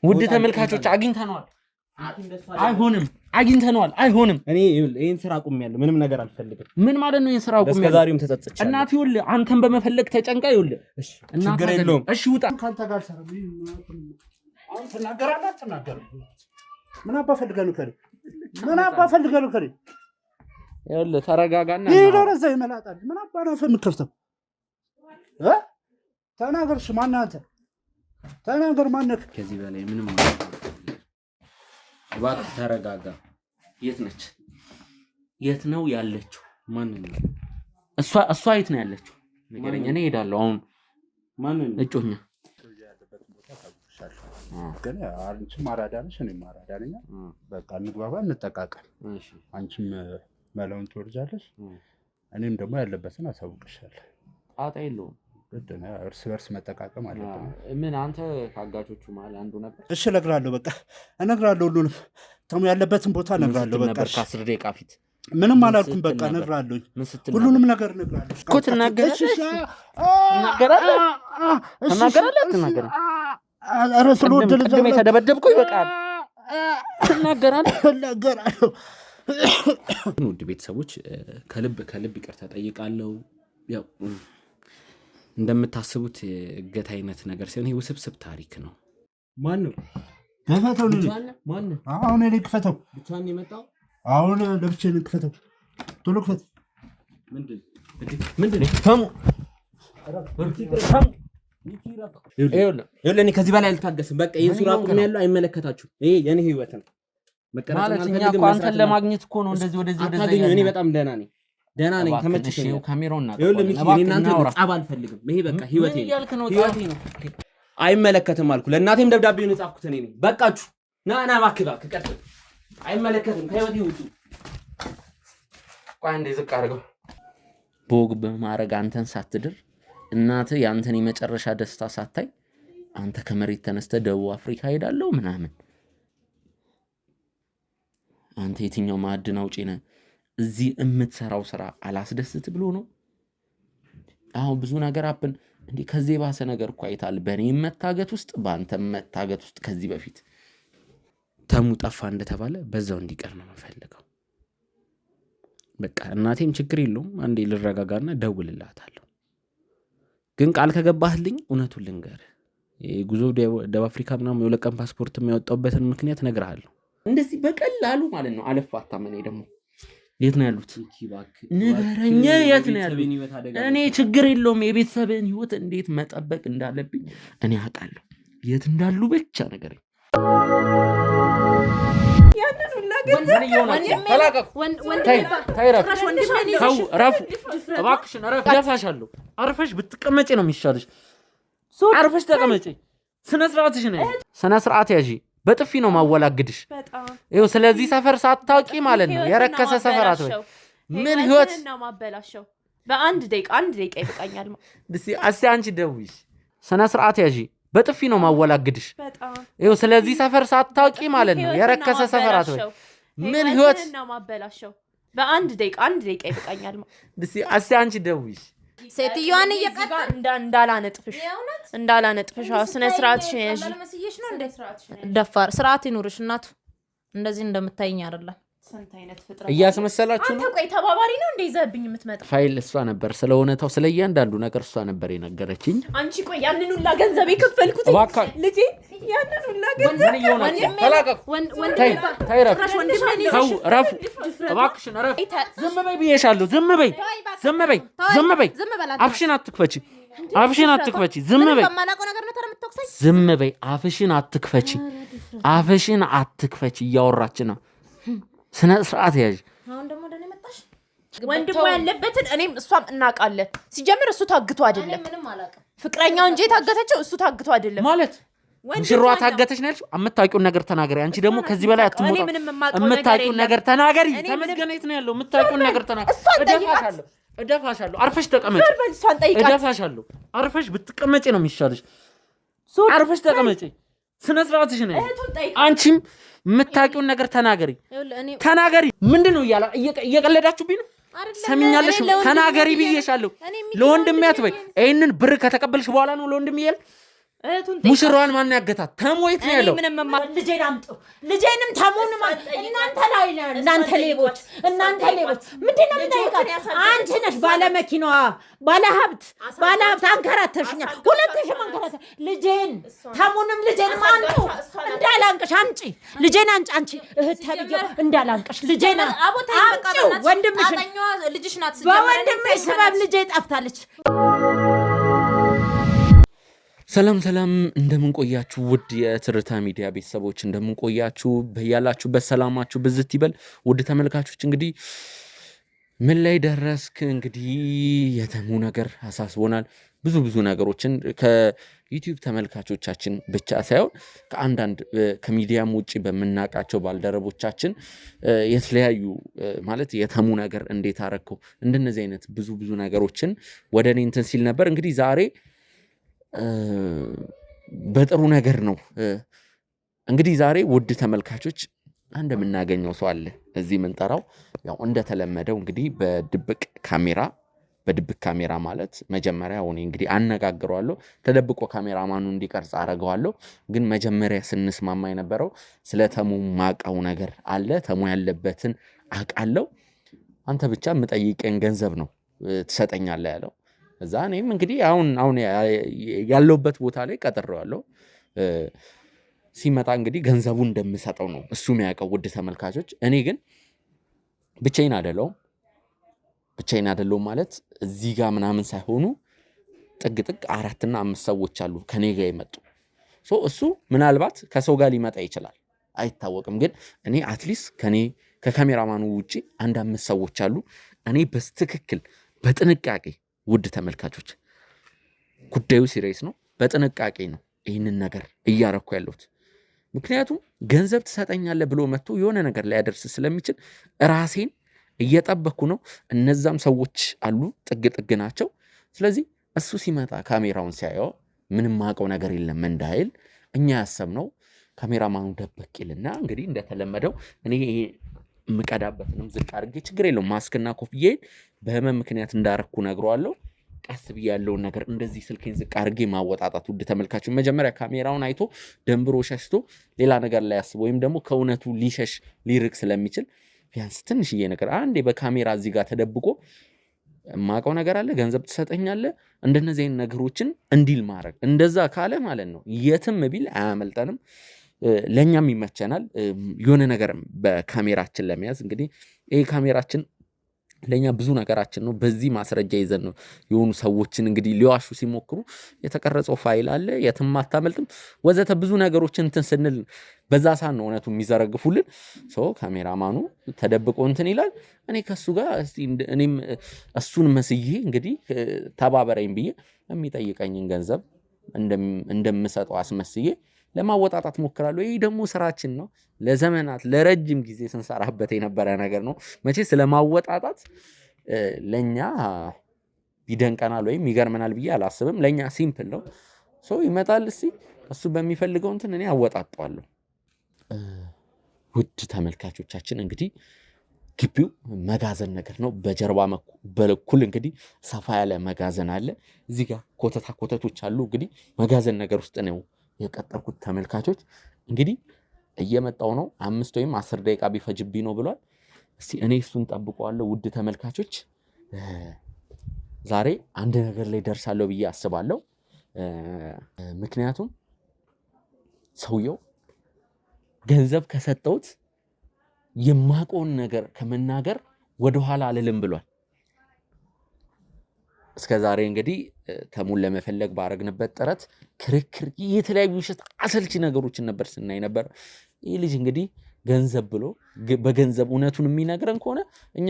ውድ ተመልካቾች አግኝተናል። አይሆንም እኔ ይሄን ስራ አቁሜያለሁ ምንም ነገር አልፈልግም ምን ማለት ነው ይሄን ስራ አቁሜያለሁ እስከዛሬም ተጸጽቻለሁ እናት ይኸውልህ አንተን በመፈለግ ተጨንቃ ይኸውልህ እሺ ችግር የለውም እሺ ውጣ ካንተ ጋር ሰራ አንተ ተናገራለህ ምን አባ ፈልገህ ነው ከሪ ይኸውልህ ተረጋጋና ይደረዘ ይመላጣል ምን አባ ነው የምትከፍተው ተናገርሽ ማን አንተ ተናገር ማነክ ከዚህ በላይ ምንም እባክህ ተረጋጋ የት ነው ያለችው ማን ነው እሷ የት ነው ያለችው ንገረኝ እኔ እሄዳለሁ አሁን ማን ነው እጮኛ ግን አንቺም አራዳ ነሽ እኔም አራዳ ነኝ በቃ እንግባባ እንጠቃቀም እሺ አንቺም መለውን ትወርጃለሽ እኔም ደግሞ ያለበትን አሳውቅሻለሁ ጣጣ የለውም ግድና እርስ በርስ መጠቃቀም አለብን ምን አንተ ካጋቾቹ ማለት አንዱ ነበር እሺ እነግራለሁ በቃ እነግራለሁ ሁሉንም ተሙ ያለበትን ቦታ እነግራለሁ በቃ ከ10 ደቂቃ ፊት ምንም አላልኩም በቃ እነግራለሁ ሁሉንም ነገር እነግራለሁ እኮ ትናገራለህ ኧረ ስለወደደ ቅድም የተደበደብኩ ይበቃል ትናገራለህ ውድ ቤተሰቦች ከልብ ይቅርታ ጠይቃለሁ ያው እንደምታስቡት እገታ አይነት ነገር ሲሆን ይሄ ውስብስብ ታሪክ ነው ማን ነው ከፈተው ማን ነው አሁን እኔ ከፈተው ብቻን የመጣው አሁን ለብቻዬ ከፈተው ቶሎ ከፈት ምንድን ተሙ ይኸውልህ ከዚህ በላይ አልታገስም በቃ ይሄን ሱራ አቁሜያለሁ አይመለከታችሁም ይሄ የኔ ህይወት ነው መቀራረጽ እኛ እኮ አንተን ለማግኘት እኮ ነው እንደዚህ ወደዚህ እኔ በጣም ደህና ነኝ ተመችቶኛል ካሜራውና ይኸውልህ እናንተ ጻብ አልፈልግም ይሄ በቃ ህይወቴ ነው አይመለከትም አልኩ ለእናቴም ደብዳቤውን የጻፍኩት እኔ ነኝ በቃችሁ ና እባክህ ቀጥል አይመለከትም ከህይወቴ ውጡ ቆይ እንደ ዝቅ አድርገው ቦግ በማረግ አንተን ሳትድር እናትህ ያንተን የመጨረሻ ደስታ ሳታይ አንተ ከመሬት ተነስተ ደቡብ አፍሪካ ሄዳለሁ ምናምን አንተ የትኛው ማዕድን አውጪ ነህ እዚህ የምትሰራው ስራ አላስደስት ብሎ ነው አሁን ብዙ ነገር አፕን እንዴ ከዚህ ባሰ ነገር እኮ አይታል በእኔ መታገት ውስጥ በአንተ መታገት ውስጥ ከዚህ በፊት ተሙ ጠፋ እንደተባለ በዛው እንዲቀር ነው የምፈልገው በቃ እናቴም ችግር የለውም አንዴ ልረጋጋና ደውልላታለሁ ግን ቃል ከገባህልኝ እውነቱን ልንገር ጉዞ ደቡብ አፍሪካ ምናምን የለቀም ፓስፖርት የሚያወጣውበትን ምክንያት እነግርሃለሁ እንደዚህ በቀላሉ ማለት ነው አለፋታም እኔ ደግሞ የት ነው ያሉት ንገረኝ የት ነው ያሉት እኔ ችግር የለውም የቤተሰብን ህይወት እንዴት መጠበቅ እንዳለብኝ እኔ አውቃለሁ የት እንዳሉ ብቻ ነገረኝ ያንኑላ እባክሽን ደፋሻለሁ አርፈሽ ብትቀመጪ ነው የሚሻልሽ አርፈሽ ተቀመጪ ስነ ስርዓት ያዢ በጥፊ ነው ማወላግድሽ ይኸው ስለዚህ ሰፈር ሳታውቂ ማለት ነው የረከሰ ሰፈር አትበይ ምን ህይወት ነው ማበላሽው በአንድ ደቂቃ ይበቃኛል እስቲ አንቺ ደውይሽ ስነ ስርዓት ያዢ በጥፊ ነው ማወላግድሽ ይኸው ስለዚህ ሰፈር ሳታውቂ ማለት ነው የረከሰ ሰፈር አትበይ ምን ህይወት ነው ማበላሽው በአንድ ደቂቃ ይበቃኛል እስቲ አንቺ ደውይሽ ሴትዮዋን እየቀጣ እንዳላነጥፍሽ ስነ ስርዓትሽን ያዢ ደፋር ስርዓት ይኑርሽ እናቱ እንደዚህ እንደምታይኝ አይደለም ስንት አይነት ፍጥረት እያስመሰላችሁ ነው አንተ ቆይ ተባባሪ ነው እንደ ይዘብኝ የምትመጣ ፋይል እሷ ነበር ስለሆነታው ስለያንዳንዱ ነገር እሷ ነበር የነገረችኝ አንቺ ቆይ ያንን ሁላ ገንዘብ የከፈልኩት ልጄ ያንን ሁላ ገንዘብ ወንድሜ ረፉ እባክሽን ረፍ ዝም በይ ብዬሻለሁ ዝም በይ አፍሽን አትክፈቺ ዝም በይ አፍሽን አትክፈቺ እያወራች ነው ስነ ስርዓት ያዥ አሁን ደግሞ እንደኔ መጣሽ ወንድሙ ያለበትን እኔም እሷም እናቃለን ሲጀምር እሱ ታግቶ አይደለም ምንም አላቀም ፍቅረኛው እንጂ ታገተችው እሱ ታግቶ አይደለም ማለት ሙሽሯ ታገተች ነው ያልሽው አምታውቂውን ነገር ተናገሪ አንቺ ደግሞ ከዚህ በላይ አትሞታ አምታውቂውን ነገር ተናገሪ ተመስገነይት ነው ያለው አምታውቂውን ነገር ተናገሪ እደፋሻለሁ አርፈሽ ተቀመጪ እደፋሻለሁ አርፈሽ ብትቀመጪ ነው የሚሻልሽ አርፈሽ ተቀመጪ ስነ ስርዓትሽ ነው አንቺም የምታውቂውን ነገር ተናገሪ ምንድነው እየቀለዳችሁብኝ ነው ሰሚኛለሽ ተናገሪ ብዬሻለሁ ለወንድሜ አትበይ ይሄንን ብር ከተቀበልሽ በኋላ ነው ለወንድሜ ሙሽራዋን ማን ያገታት? ተሞይት ነው ያለው። ልጄን አምጡ፣ ልጄንም ተሙንም እናንተ ላይ ነው። እናንተ ሌቦች ምንድን ነው የምጠይቃት? አንቺ ነሽ ባለመኪናዋ፣ ባለሀብት አንከራተሽኛል። 2000 አንከራተ ልጄን ተሙንም ልጄንም አምጡ። እንዳላንቅሽ አምጪ፣ ልጄን አንቺ እህት ተብዬው እንዳላንቅሽ ልጄን አምጪው። ወንድምሽ ልጅሽ ናት። በወንድምሽ ሰበብ ልጄ ጠፍታለች። ሰላም እንደምንቆያችሁ ውድ የትርታ ሚዲያ ቤተሰቦች እንደምንቆያችሁ በያላችሁበት ሰላማችሁ ብዝት ይበል። ውድ ተመልካቾች እንግዲህ ምን ላይ ደረስክ? እንግዲህ የተሙ ነገር አሳስቦናል። ብዙ ነገሮችን ከዩቲዩብ ተመልካቾቻችን ብቻ ሳይሆን ከአንዳንድ ከሚዲያም ውጭ በምናውቃቸው ባልደረቦቻችን የተለያዩ ማለት የተሙ ነገር እንዴት አረከው እንደነዚህ አይነት ብዙ ነገሮችን ወደ እኔ እንትን ሲል ነበር። እንግዲህ ዛሬ በጥሩ ነገር ነው። እንግዲህ ዛሬ ውድ ተመልካቾች እንደምናገኘው ሰው አለ እዚህ የምንጠራው ያው እንደተለመደው እንግዲህ በድብቅ ካሜራ ማለት መጀመሪያ ሆኔ እንግዲህ አነጋግረዋለሁ፣ ተደብቆ ካሜራማኑ እንዲቀርጽ አረገዋለሁ። ግን መጀመሪያ ስንስማማ የነበረው ስለ ተሙ ማቀው ነገር አለ፣ ተሙ ያለበትን አቃለው፣ አንተ ብቻ የምጠይቀን ገንዘብ ነው ትሰጠኛለህ ያለው። እዛ እኔም እንግዲህ አሁን ያለውበት ቦታ ላይ ቀጥሬዋለሁ። ሲመጣ እንግዲህ ገንዘቡ እንደምሰጠው ነው እሱ የሚያውቀው። ውድ ተመልካቾች እኔ ግን ብቻዬን አይደለሁም ማለት እዚህ ጋር ምናምን ሳይሆኑ ጥግ 4 እና 5 ሰዎች አሉ ከኔ ጋር የመጡ። እሱ ምናልባት ከሰው ጋር ሊመጣ ይችላል አይታወቅም። ግን እኔ አትሊስት ከካሜራማኑ ውጪ 5 ሰዎች አሉ። እኔ በትክክል በጥንቃቄ ውድ ተመልካቾች ጉዳዩ ሲሪየስ ነው። በጥንቃቄ ነው ይህንን ነገር እያረኩ ያለሁት። ምክንያቱም ገንዘብ ትሰጠኛለህ ብሎ መጥቶ የሆነ ነገር ሊያደርስ ስለሚችል ራሴን እየጠበኩ ነው። እነዛም ሰዎች አሉ ጥግ ናቸው። ስለዚህ እሱ ሲመጣ ካሜራውን ሲያየው ምንም ማቀው ነገር የለም እንዳይል እኛ ያሰብነው ካሜራማኑ ደበቅ ይልና እንግዲህ እንደተለመደው እኔ የምቀዳበትንም ዝቅ አድርጌ ችግር የለውም ማስክና ኮፍዬን በህመም ምክንያት እንዳረኩ ነግረዋለሁ። ቀስ ብዬ ያለውን ነገር እንደዚህ ስልኬን ዝቅ አድርጌ ማወጣጣት። ውድ ተመልካቾች መጀመሪያ ካሜራውን አይቶ ደንብሮ ሸሽቶ ሌላ ነገር ላይ ያስብ ወይም ደግሞ ከእውነቱ ሊርቅ ስለሚችል ቢያንስ ትንሽዬ ነገር አንዴ በካሜራ እዚህ ጋር ተደብቆ ማቀው ነገር አለ፣ ገንዘብ ትሰጠኛለህ፣ እንደነዚህ አይነት ነገሮችን እንዲል ማድረግ። እንደዛ ካለ ማለት ነው የትም ቢል አያመልጠንም፣ ለኛም ይመቸናል። የሆነ ነገር በካሜራችን ለመያዝ እንግዲህ ይሄ ካሜራችን ለኛ ብዙ ነገራችን ነው። በዚህ ማስረጃ ይዘን ነው የሆኑ ሰዎችን እንግዲህ ሊዋሹ ሲሞክሩ የተቀረጸው ፋይል አለ፣ የትም አታመልጥም ወዘተ ብዙ ነገሮችን እንትን ስንል በዛ ሳን ነው እውነቱ የሚዘረግፉልን። ካሜራማኑ ተደብቆ እንትን ይላል። እኔ ከሱ ጋር እኔም እሱን መስዬ እንግዲህ ተባበረኝ ብዬ የሚጠይቀኝን ገንዘብ እንደምሰጠው አስመስዬ ለማወጣጣት ሞክራለሁ። ይህ ደግሞ ስራችን ነው። ለዘመናት ለረጅም ጊዜ ስንሰራበት የነበረ ነገር ነው። መቼ ስለማወጣጣት ለኛ ይደንቀናል ወይም ይገርመናል ብዬ አላስብም። ለኛ ሲምፕል ነው። ይመጣል እሱ በሚፈልገው እንትን እኔ አወጣጣዋለሁ። ውድ ተመልካቾቻችን እንግዲህ ግቢው መጋዘን ነገር ነው። በጀርባ በኩል እንግዲህ ሰፋ ያለ መጋዘን አለ። እዚህ ጋር ኮተቶች አሉ። እንግዲህ መጋዘን ነገር ውስጥ ነው የቀጠርኩት። ተመልካቾች እንግዲህ እየመጣው ነው። 5 ወይም 10 ደቂቃ ቢፈጅብኝ ነው ብሏል። እኔ እሱን ጠብቀዋለሁ። ውድ ተመልካቾች ዛሬ አንድ ነገር ላይ ደርሳለሁ ብዬ አስባለሁ። ምክንያቱም ሰውየው ገንዘብ ከሰጠውት የማቆን ነገር ከመናገር ወደኋላ አልልም ብሏል። እስከ ዛሬ እንግዲህ ተሙን ለመፈለግ ባረግንበት ጥረት ክርክር፣ የተለያዩ አሰልቺ ነገሮችን ነበር ስናይ ነበር። ይህ ልጅ እንግዲህ ገንዘብ ብሎ በገንዘብ እውነቱን የሚነግረን ከሆነ እኛ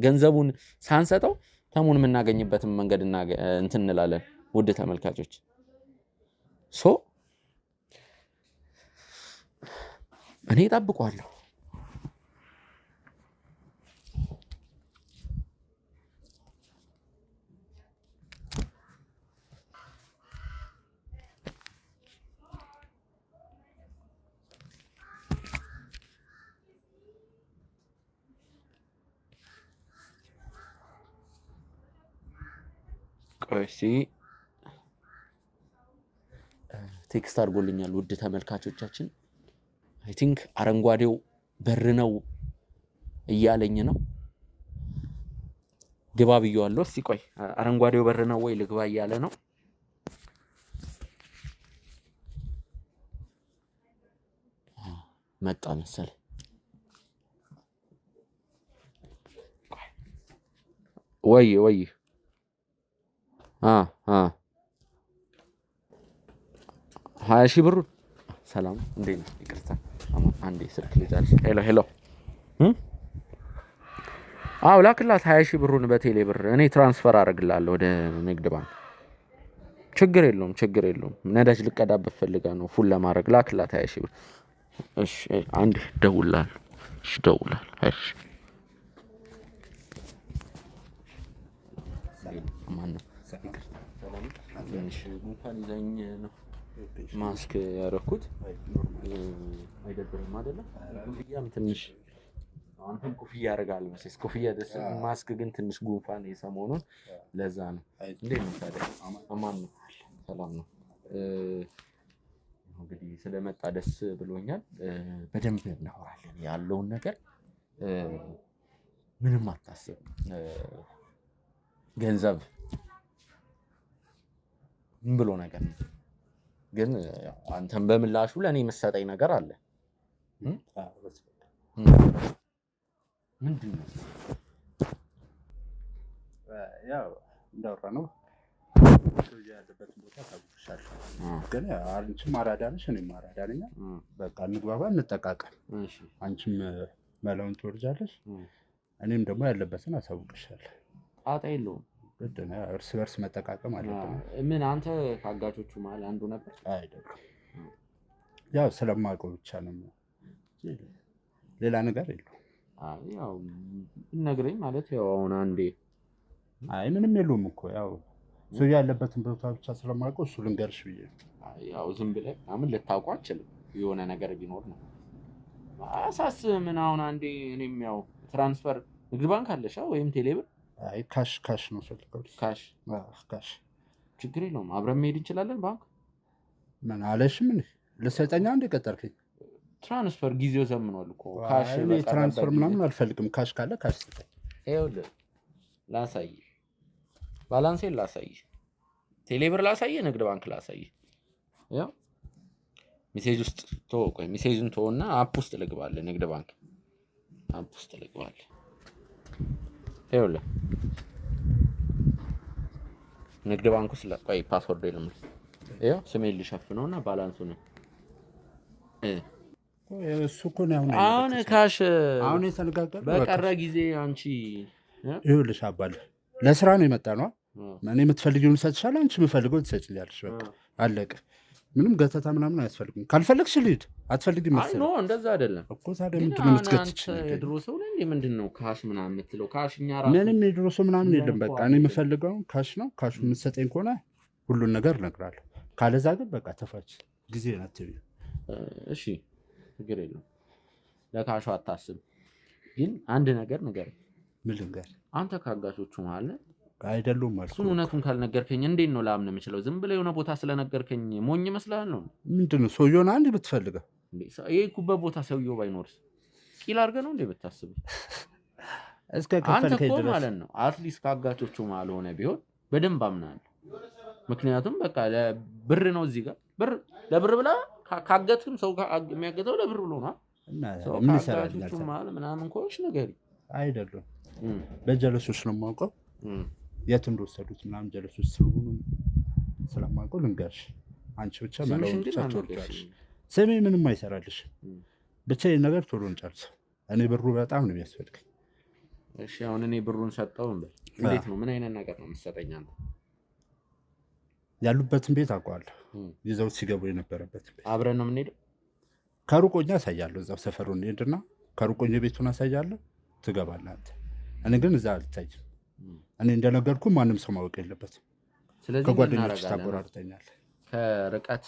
ገንዘቡን ሳንሰጠው ተሙን የምናገኝበትን መንገድ እንትን እንላለን። ውድ ተመልካቾች እኔ እጠብቀዋለሁ። ቆይ ቴክስት አድርጎልኛል ውድ ተመልካቾቻችን። አይ ቲንክ አረንጓዴው በር ነው እያለኝ ነው። ግባ ብየዋለሁ። እስቲ ቆይ አረንጓዴው በር ነው ወይ ልግባ እያለ ነው። መጣ መሰለኝ። ወይ 20 ሺህ ብሩ ሰላም እንዴት ነው? ይቅርታ አንዴ ስልክ ልጃለሽ። ሄሎ አዎ ላክላት 20 ሺህ ብሩን በቴሌ ብር እኔ ትራንስፈር አደርግልሃለሁ ወደ ንግድ ባንክ። ችግር የለውም። ነዳጅ ልቀዳበት ፈልጋ ነው ፉል ለማድረግ። ላክላት 20 ሺህ ብር። እሺ አንዴ ደውላለሁ። እሺ ትንሽ ጉንፋን ይዘኝ ነው ማስክ ያደረኩት። አይደብርም አይደለም? ኮፍያም ትንሽ አንተም ኮፍያ ያደርጋል መሰለኝ። ኮፍያ ደስ ማስክ ግን ትንሽ ጉንፋን የሰሞኑን ለዛ ነው። እንዴት ነው ታዲያ? አማን ነው? ሰላም ነው? እንግዲህ ስለመጣ ደስ ብሎኛል። በደንብ እናወራለን ያለውን ነገር። ምንም አታስብ። ገንዘብ ምን ብሎ ነገር ነው ግን አንተም በምላሹ ለኔ የምትሰጠኝ ነገር አለ። ምንድነው? ያው እንዳወራ ነው ያለበትን ቦታ ታውቁሻለሽ። ግን አንቺም አራዳ ነሽ እኔም አራዳ ነኝ። በቃ እንግባባ፣ እንጠቃቀም። አንቺም መላውን ትወርጃለሽ፣ እኔም ደግሞ ያለበትን አሳውቅሻለሁ። ጣጣ የለውም። ግድ ነው እርስ በርስ መጠቃቀም አለብን። ምን አንተ ከአጋቾቹ መሀል አንዱ ነበር? አይደለም፣ ያው ስለማውቀው ብቻ ነው፣ ሌላ ነገር የለውም። ያው ነግረኝ ማለት ያው አሁን አንዴ አይ ምንም የለውም እኮ ያው ሰው ያለበትን ቦታ ብቻ ስለማውቀው እሱ ልንገርሽ ብዬ ነው። ያው ዝም ብለህ ምን ልታውቀው አትችልም። የሆነ ነገር ቢኖር ነው አሳስብ። ምን አሁን አንዴ እኔም ያው ትራንስፈር ንግድ ባንክ አለሽ ወይም ቴሌብር? አይ ካሽ ነው ፈልገው። ካሽ ችግር የለውም። አብረን መሄድ እንችላለን ባንክ። ምን አለሽ? ምን ልሰጠኛ እንደ ቀጠርክኝ? ትራንስፈር ጊዜው ዘምኗል እኮ። ካሽ ትራንስፈር ምናምን አልፈልግም። ካሽ ካለ ካሽ ስጠኝ። ይኸውልህ ላሳይ፣ ባላንሴን ላሳይ፣ ቴሌብር ላሳይ፣ ንግድ ባንክ ላሳይ። ያው ሜሴጅ ውስጥ ቆይ ሜሴጅን ተወና አፕ ውስጥ ልግባለህ። ንግድ ባንክ አፕ ውስጥ ልግባለህ። ይኸውልህ ንግድ ባንክ ውስጥ ቆይ ፓስወርድ የለም። ይኸው ስሜን ልሸፍነውና ባላንሱን እሱ እኮ ነው አሁን ካሽ አሁን የተነጋገር በቀረ ጊዜ አንቺ ይኸውልሽ አባል ለስራ ነው የመጣ ነው። እኔ የምትፈልጊውን እሰጥሻለሁ፣ አንቺ የምፈልገውን ትሰጪኛለሽ። በቃ አለቀ። ምንም ገተታ ምናምን አያስፈልግም። ካልፈለግሽ ልሂድ፣ አትፈልጊም መሰለኝ። ኖ እንደዛ አይደለም እኮ። ታዲያ ምንድን ነው የምትገትችኝ? የድሮ ሰው ነህ እንዴ? ምንድን ነው ካሽ ምናምን የምትለው? ካሽ እኛ ራሱ ምንም የድሮ ሰው ምናምን የለም። በቃ እኔ የምፈልገው ካሽ ነው። ካሹ የምትሰጠኝ ከሆነ ሁሉን ነገር እነግርሃለሁ። ካለዛ ግን በቃ ተፋች ጊዜ ናት። እሺ ችግር የለውም። ለካሹ አታስብ። ግን አንድ ነገር ንገረኝ። ምን ልንገር? አንተ ካጋቾቹ መሀል ነህ አይደሉም ማለት እሱን እውነቱን ካልነገርከኝ እንዴት ነው ላምን የምችለው? ዝም ብለህ የሆነ ቦታ ስለነገርከኝ ሞኝ ይመስልሃል ነው? ምንድን ነው ሰውየውን አንዴ ብትፈልገው የሄድኩበት ቦታ ሰውየው ባይኖርስ ቂል አድርገህ ነው እንዴ ብታስብ? እስከ ከፈልከኝ ድረስ ድረስ ማለት ነው። አትሊስት ካጋቾቹ መሀል ሆነ ቢሆን በደንብ አምናለሁ። ምክንያቱም በቃ ለብር ነው እዚህ ጋር ብር ለብር ብላ ካገትክም ሰው የሚያገተው ለብር ብሎ ነው። ምን ይሰራል መሀል ምናምን ኮሽ ነገር አይደሉም። በጀለሶች ነው የማውቀው የት እንደወሰዱት ምናምን ጀለሶች ስለሆኑ ስለማውቀው ልንገርሽ። አንቺ ብቻ መላውን ብቻ ትወርጃለሽ። ስሜ ምንም አይሰራልሽ። ብቻ ይህን ነገር ቶሎ እንጨርሰው። እኔ ብሩ በጣም ነው የሚያስፈልገኝ። እሺ አሁን እኔ ብሩን ሰጠው እንዴት ነው? ምን አይነት ነገር ነው የምትሰጠኝ አንተ? ያሉበትን ቤት አውቀዋለሁ። ይዘውት ሲገቡ የነበረበት ቤት። አብረን ነው የምንሄደው? ከሩቆኛ አሳያለሁ። እዛው ሰፈሩ እንሄድና ከሩቆኛ ቤቱን አሳያለሁ። ትገባለህ አንተ። እኔ ግን እዛ አልታይም። እኔ እንደነገርኩ ማንም ሰው ማወቅ የለበትም። ስለዚህ ከጓደኞች ታቆራርጠኛለህ። ከርቀት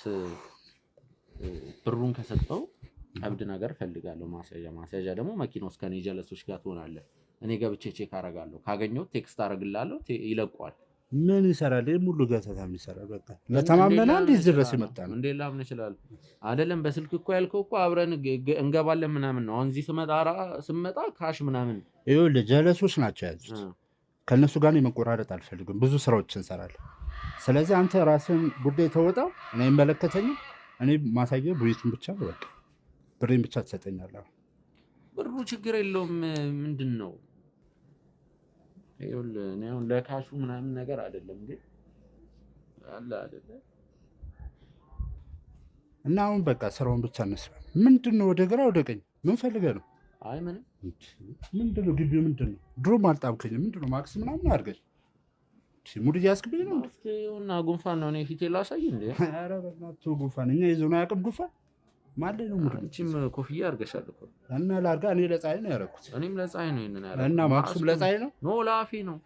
ብሩን ከሰጠው ቀብድ ነገር ፈልጋለሁ። ማስያዣ ደግሞ መኪና ውስጥ ከኔ ጀለሶች ጋር ትሆናለህ። እኔ ገብቼ ቼክ አደርጋለሁ። ካገኘሁት ቴክስት አደርግልሃለሁ። ይለቋል። ምን ይሰራል? ሙሉ ገተታ ምን ይሰራል? በቃ ለተማመና እንዴት ድረስ ይመጣ ነው እንዴ? ላምን ይችላል አይደለም? በስልክ እኮ ያልከው እኮ አብረን እንገባለን ምናምን ነው። አሁን እዚህ ስመጣ ካሽ ምናምን ይኸውልህ ጀለሶች ናቸው ያዙት። ከእነሱ ጋር መቆራረጥ አልፈልግም። ብዙ ስራዎች እንሰራለን። ስለዚህ አንተ ራስን ጉዳይ ተወጣው። እኔ አይመለከተኝም። እኔ ማሳየው ቡይቱን ብቻ ነው። በቃ ብሬን ብቻ ትሰጠኛለህ። ብሩ ችግር የለውም። ምንድን ነው ይኸውልህ እኔ አሁን ለካሹ ምናምን ነገር አይደለም ግን አለ አይደለ? እና አሁን በቃ ስራውን ብቻ እንስራ። ምንድን ነው ወደ ግራ ወደ ቀኝ ምን ፈልገህ ነው? አይ ምንም። ምንድን ነው ግቢው? ምንድን ነው ድሮም አልጣብከኝም። ምንድን ነው ማክስ ምናምን አድርገሽ ሙድ እያስክብኝ ነው እና ጉንፋን ነው። እኔ ፊቴ ላሳይ እንዴ? ኧረ በእናትህ ጉንፋን እኛ ይዞን አያውቅም። ጉንፋን ማለት ነው። ሙድ አንቺም ኮፍያ አድርገሻል እኮ እና ላድርጋ። እኔ ለፀሐይ ነው ያደረኩት። እኔም ለፀሐይ ነው ይሄንን ያደረኩት። እና ማክሱም ለፀሐይ ነው ኖ ላፊ ነው።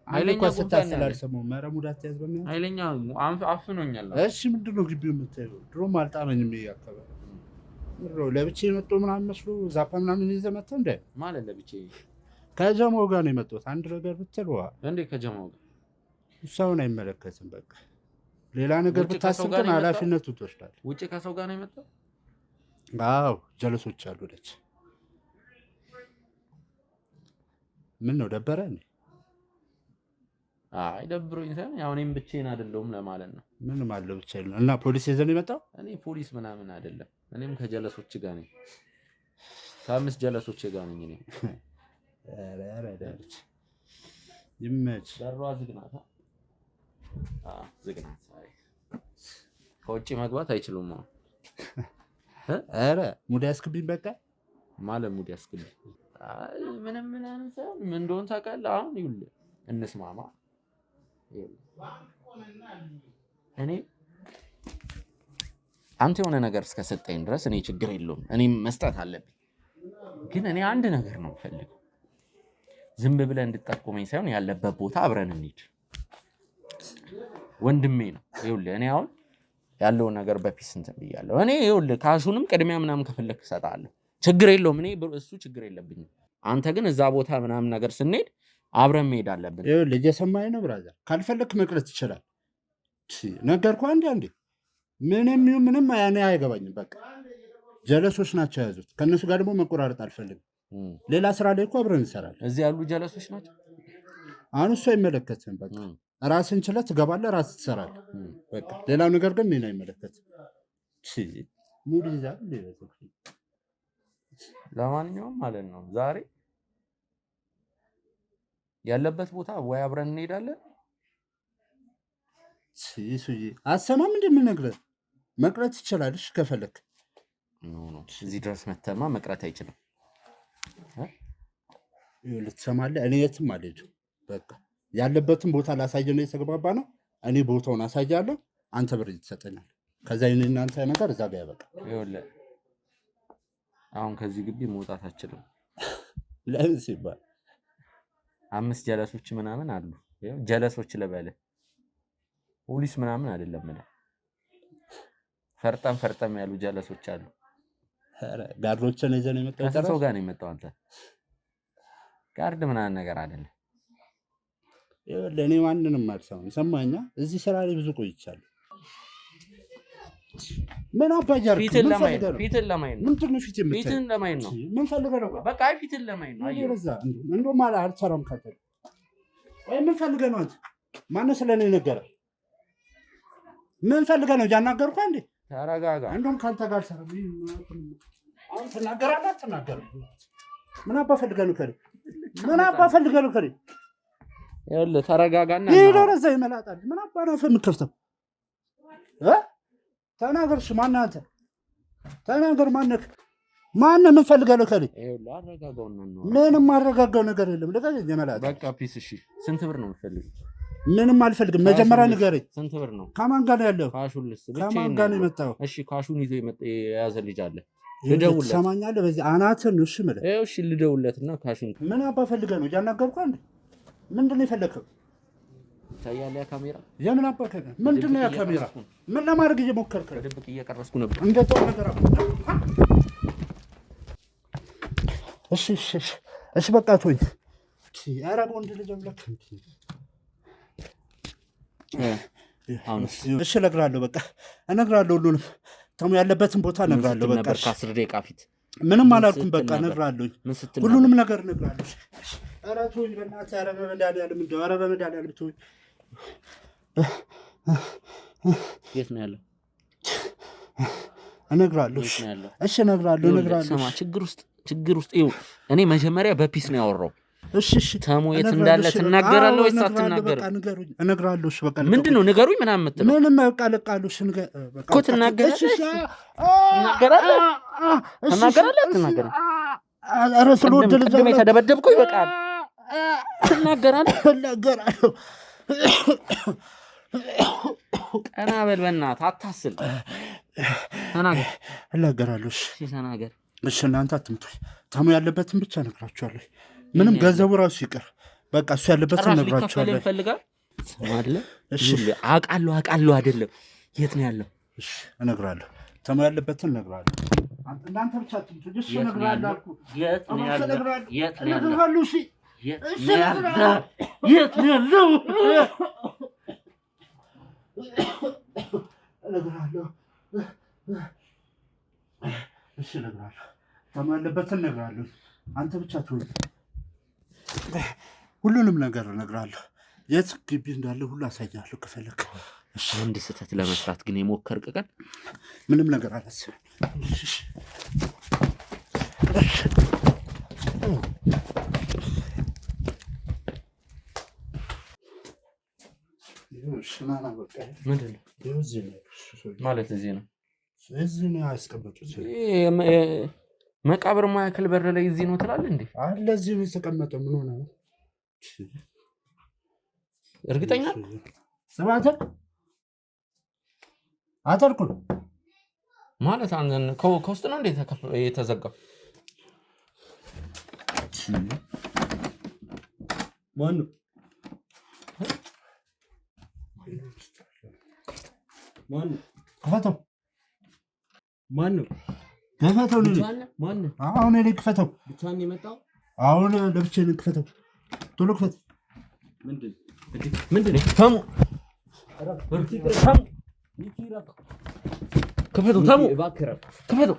ኃይለኛ ጉንፋን ስላልሰማሁ ኧረ ሙድ አትያዝ በእናትህ። ኃይለኛ አፍኖኛል። እሺ ምንድን ነው ግቢው የምታየው? ድሮም አልጣመኝም። ይሄ አካባቢ ለብቻዬ የመጣሁ ምናምን መስሎ ዛፓ ምናምን ይዘህ መጣሁ እንደ ማለት ለብቻዬ ከጀማው ጋር ነው የመጣሁት። አንድ ነገር ብትል እንዴ ከጀማው ጋር ሰውን አይመለከትም። በቃ ሌላ ነገር ብታስብ ግን ኃላፊነቱ ትወስዳለህ። ውጭ ከሰው ጋር ነው የመጣው? አዎ ጀለሶች አሉ። ለች ምን ነው ደበረ እንዴ? አይ ደብሮኝ ሳይሆን ያው እኔም ብቻዬን አይደለሁም ለማለት ነው። ምንም አለ ብቻዬን ነው። እና ፖሊስ ይዘን የመጣው? እኔ ፖሊስ ምናምን አይደለም። እኔም ከጀለሶች ጋር ነኝ። ከ5 ጀለሶች ጋር ነኝ እኔ። ኧረ ዳርች ይመች። በሯ ዝግ ናት። ዝግ ናት። ከውጭ መግባት አይችሉም። ኧረ ሙድ ያስክብኝ። በቃ ማለት ሙድ ያስክብኝ። አይ ምንም ምናምን ሳይሆን ምን እንደሆነ ታውቃለህ? አሁን ይኸውልህ እንስማማ። እኔ አንተ የሆነ ነገር እስከሰጠኝ ድረስ እኔ ችግር የለውም። እኔም መስጠት አለብኝ። ግን እኔ አንድ ነገር ነው የምፈልገው። ዝም ብለህ እንድጠቁመኝ ሳይሆን ያለበት ቦታ አብረን እንሂድ። ወንድሜ ነው። ይኸውልህ እኔ አሁን ያለውን ነገር በፒስ እንትን ብያለሁ። እኔ ይኸውልህ ካሹንም ቅድሚያ ምናምን ከፈለክ እሰጥሃለሁ። ችግር የለውም። እኔ እሱ ችግር የለብኝም። አንተ ግን እዛ ቦታ ምናምን ነገር ስንሄድ አብረን መሄድ አለብን። ይኸውልህ እየሰማኸኝ ነው ብራዘር? ካልፈለክ መቅረት ይችላል። ነገርኩህ አንዴ። ምንም ይሁን ምንም ያኔ አይገባኝም። በቃ ጀለሶች ናቸው የያዙት። ከእነሱ ጋር ደግሞ መቆራረጥ አልፈልግም። ሌላ ስራ ላይ እኮ አብረን እንሰራለን። እዚህ ያሉ ጀለሶች ናቸው። አሁን እሱ አይመለከትም። በቃ ራስን ችለህ ትገባለህ፣ ራስህ ትሰራለህ። በቃ ሌላው ነገር ግን እኔን አይመለከትም። ሙድ ይዛል። ለማንኛውም ማለት ነው ዛሬ ያለበት ቦታ ወይ አብረን እንሄዳለን። ሱዬ አሰማም እንደምነግርህ መቅረት ይችላል። እሺ ከፈለክ ኖ እዚህ ድረስ መተማ መቅረት አይችልም። ልትሰማለህ? እኔ የትም አልሄድም። በቃ ያለበትን ቦታ ላሳየህ ነው የተግባባ ነው። እኔ ቦታውን አሳያለሁ፣ አንተ ብር ትሰጠኛለህ። ከዛ እኔ እናንተ ነገር እዛ ጋር ያበቃል። ይኸውልህ አሁን ከዚህ ግቢ መውጣት አችልም። ለምን ሲባል 5 ጀለሶች ምናምን አሉ። ጀለሶች ልበልህ ፖሊስ ምናምን አይደለም። ፈርጠም ያሉ ጀለሶች አሉ። ጋርዶችን ይዘን የመጣው ከሰው ጋር ነው የመጣው። አንተ ጋርድ ምናምን ነገር አይደለም። ይኸውልህ እኔ ማንንም አልሰማም። ሰማኛ እዚህ ስራ ላይ ብዙ ቆይቻለሁ። ምን አባጃር ፊትን ለማየት ነው። ምንድን ነው ፊትን ለማየት ነው። ምን ፈልገህ ነው? በቃ ፊትን ለማየት ነው። አየሁ እዛ እንደው ማለት አልሰራም ካተል ወይ ምን ፈልገህ ነው? አንተ ማነው ስለኔ ነገረህ? ምን ፈልገህ ነው? ያናገርኩህ እንዴ? ተረጋጋ። እንደውም ካንተ ጋር ሰራ አሁን ትናገራለህ አትናገርም? ምን አባ ፈልገህ ነው? ከሪ ምን አባ ፈልገህ ነው? ከሪ ይኸውልህ ተረጋጋና ይሄ እዛ ይመላጣል። ምን አባ ነው የምትከፍተው? ተናገርሽ። ማነህ አንተ? ተናገር። ማነህ? ምን ፈልገህ ነው? ከሪ ይኸውልህ አረጋጋውና ነው። ምንም አረጋጋው ነገር የለም። ለካ ይመላጣል። በቃ ፒስ። እሺ ስንት ብር ነው የምትፈልገው? ምንም አልፈልግም። መጀመሪያ ንገረኝ። ስንት ብር ነው? ከማን ጋር ነው ያለው? ካሹን ልስ ከማን ጋር ነው የመጣው? እሺ ካሹን ይዞ የያዘ ልጅ አለ። ልደውልለት። ትሰማኛለህ? በዚህ አናትን እሺ ማለት ነው። እሺ ልደውልለትና ካሹን ምን አባ ፈልገህ ነው? ያናገርኩህ አንዴ። ምንድን ነው የፈለከው? ታያለህ? ያ ካሜራ የምን አባ ከነ ምንድን ነው ያ ካሜራ? ምን ለማድረግ እየሞከርክ ነው? ድብቅ እየቀረስኩ ነበር። እንደው ነገር እሺ በቃ ተወኝ። ኧረ ወንድ ልጅ አምላክ አሁንስ እሺ እነግርሃለሁ፣ በቃ እነግርሃለሁ፣ ሁሉንም ተሙ ያለበትን ቦታ እነግርሃለሁ። በቃ ከ10 ደቂቃ ፊት ምንም አላልኩም። በቃ እነግርሃለሁ፣ ሁሉንም ነገር እነግርሃለሁ። ኧረ ተወኝ በእናትህ፣ ኧረ በመድኃኒዓለም እንደው፣ ኧረ በመድኃኒዓለም ተወኝ። የት ነው ያለው? እነግርሃለሁ። እሺ እነግርሃለሁ። ስማ፣ ችግር ውስጥ ይኸው እኔ መጀመሪያ በፒስ ነው ያወራው። እሺ ተሙ የት እንዳለ ትናገራለህ ወይስ አትናገርም? እነግርሃለሁ። እሺ በቃ ምንድን ነው ንገሩኝ ምናምን የምትለው? ምንም በቃ እለቃለሁ። እሺ እኮ ትናገራለህ። ትናገራለህ። ኧረ ስለወደ ልጅ ቅድም የተደበደብከው ይበቃል። ትናገራለህ። ቀና በል በእናትህ፣ አታስል። ተናገር። እናገራለሁ። እሺ ተናገር። እሺ እናንተ አትምጡኝ። ተሙ ያለበትን ብቻ እነግራችኋለሁ። ምንም ገንዘቡ ራሱ ይቅር፣ በቃ እሱ ያለበትን እነግራችኋለሁ። ይፈልጋል አይደለ? እሺ አውቃለሁ አይደለም። የት ነው ያለው? እሺ እነግራለሁ። ተሙ ያለበትን እነግራለሁ። እናንተ ብቻ አትምጡኝ። እሺ እነግራለሁ አልኩህ። የት ነው ያለው? የት ነው ያለው? እሺ የት ነው ያለው? እነግራለሁ። እሺ እነግራለሁ። ተሙ ያለበትን እነግራለሁ። አንተ ብቻ ትሆን፣ ሁሉንም ነገር እነግራለሁ። የት ግቢ እንዳለ ሁሉ አሳያለሁ ከፈለክ። አንድ ስህተት ለመስራት ግን የሞከርክ ቀን ምንም ነገር አላስብም። ምንድን ነው ማለት? እዚህ ነው ያስቀመጡት። መቃብር ማዕከል በር ላይ እዚህ ነው ትላለህ እንዴ? አለ እዚህ ነው የተቀመጠው። ምን ሆነ ነው? እርግጠኛ ስማተ አተርኩ ማለት አንተን ከውስጥ ነው እንዴ የተዘጋው? ማነው ክፈተው? ማነው ክፈተው? አሁን እኔ ክፈተው። ብቻህን የመጣው አሁን ለብቻዬ ክፈተው። ቶሎ ክፈት። ምንድን ነው? ተሙ ክፈተው። ተሙ ክፈተው።